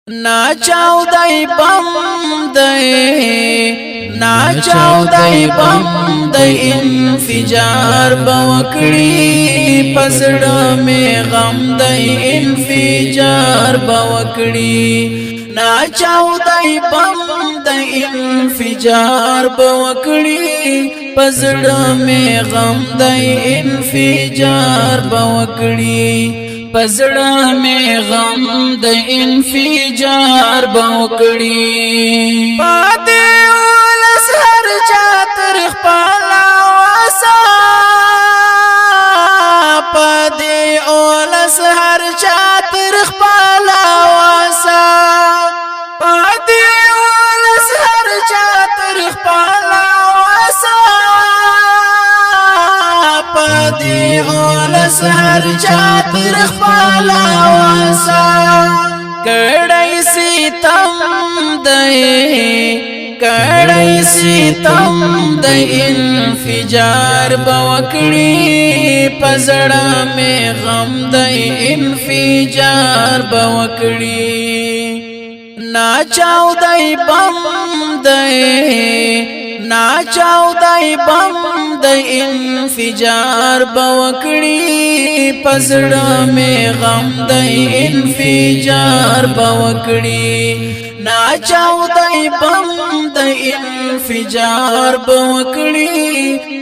नाचाऊ दाई बम दे नाचाऊ दाई बम दे इंफिजार बवकड़ी पसड़ा में गम दे इंफिजार बवकड़ी नाचाऊ दाई बम दे इंफिजार बवकड़ी पसड़ा में गम दे इंफिजार बवकड़ी पजड़ा में गम द इंफिजार बवकड़ी पादे ओलस हर चातर पाला वासा पादे ओलस हर चातर पाला वासा पादे ओलस हर चातर पाला वासा पादे ओलस हर चातर पाला वासा कड़ाई सीतम दे कड़ाई सीतम दे इंफिजार बवकड़ी पजड़ा में गम दे इंफिजार बवकड़ी नाचाऊ दाई बम दे नाचाऊ दाई बम दे इंफिजार बवकड़ी पसड़ा में गम दे इंफिजार बवकड़ी नाचाऊ दाई बम दे इंफिजार बवकड़ी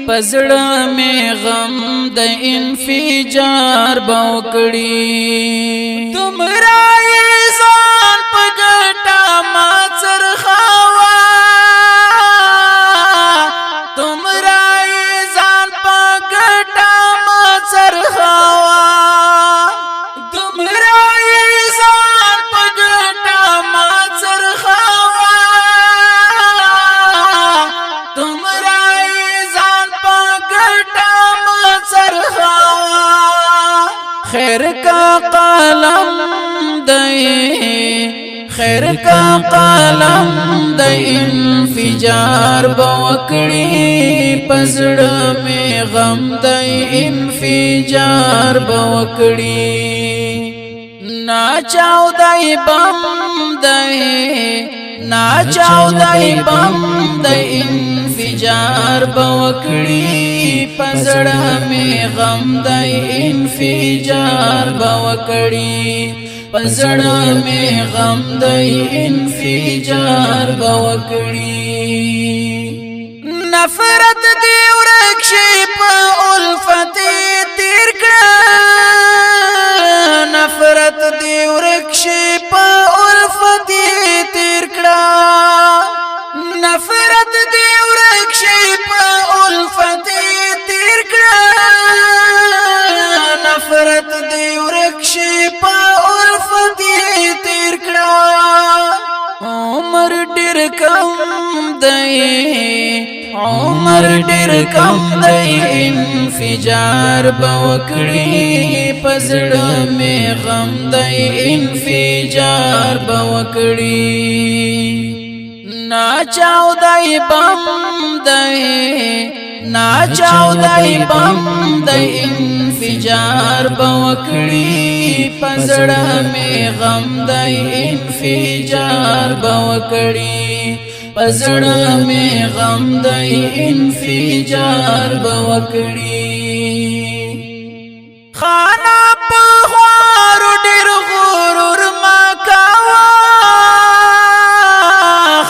पसड़ा में गम दे इंफिजार बवकड़ी तुमरा ईज़ान पगटा माचर खावा तुमरा ईज़ान पगटा माचर खावा तुमरा ईज़ान पगटा माचर खावा तुमरा ईज़ान पगटा माचर खावा खैर का कलम खैर का कलम दे इंफिजार बवकड़ी पसड़ा में गम दे इंफिजार बवकड़ी नाचाऊ दाई बम दे नाचाऊ दाई बम दे इंफिजार बवकड़ी पसड़ा में गम दे इंफिजार बवकड़ी पसड़ा में गम दे इंफिजार बवकड़ी नफरत दी वृक्षी पा उल्फती तिरका नफरत दी वृक्षी पा उल्फती तिरका नफरत दी वृक्षी पा उल्फती तिरका नफरत दी वृक्षी पा उल्फती तिरका उमर डिर कम दे उमर डिर कम दे इंफिजार बवकड़ी पसड़ा में गम दे इंफिजार बवकड़ी नाचाऊ दाई बम दे नाचाऊ दाई बम दे इंफिजार बवकड़ी पसड़ा में गम दे इंफिजार बवकड़ी पसड़ा में गम दे इंफिजार बवकड़ी खाना पख्वार डिर गुरूर मकावा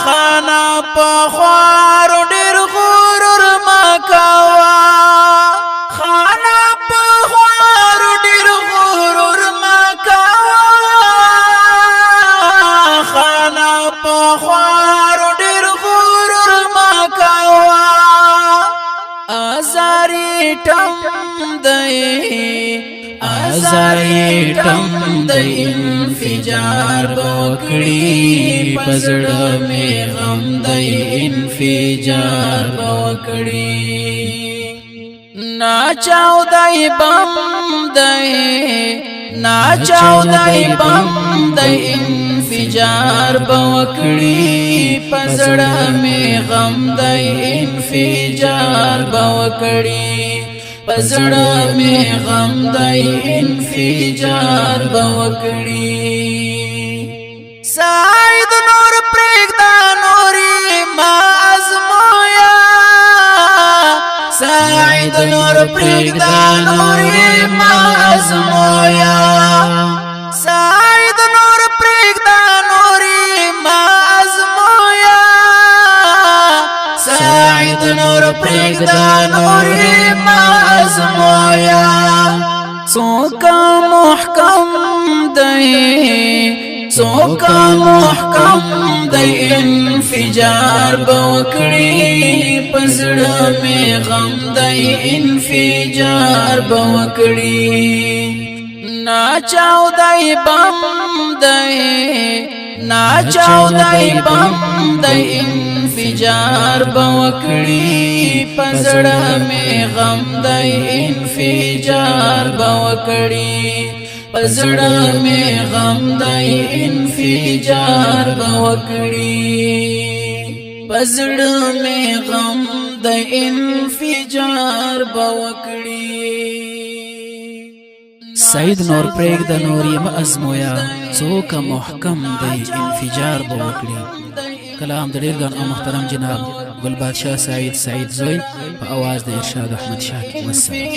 खाना पख्वार डिर गुरूर मकावा खाना पख्वार डिर गुरूर मकावा खाना पख्वार डिर गुरूर मकावा आजारी टम दे आजारी टम दे इंफिजार बवकड़ी पसड़ा में गम दे इंफिजार बवकड़ी नाचाऊ दाई बम दे नाचाऊ दाई बम दे इंफिजार बवकड़ी पसड़ा में गम दे इंफिजार बवकड़ी पसड़ा में गम दे इंफिजार बवकड़ी سعید نور پرېږده نور یې مه ازمویا سعید نور پرېږده نور یې مه ازمویا سعید نور پرېږده نور یې مه ازمویا څوک محکم دی څوک محکم دی انفجار بوکړي پزړه می غم دی انفجار بوکړي ناچاو دی بم دی ناچاو دی بم دی انفجار بوکړي پزړه می غم دی انفجار بوکړي پزړه می غم دی انفجار بوکړي پزړه می غم دی انفجار بوکړي سعید نور پرېږده نور یې مه ازمویا څوک محکم دی انفجار بوکړي کلام د ډېر ګران او محترم جناب ګل بادشاه سعید زوی په اواز د ارشاد احمد شاه کې والسلام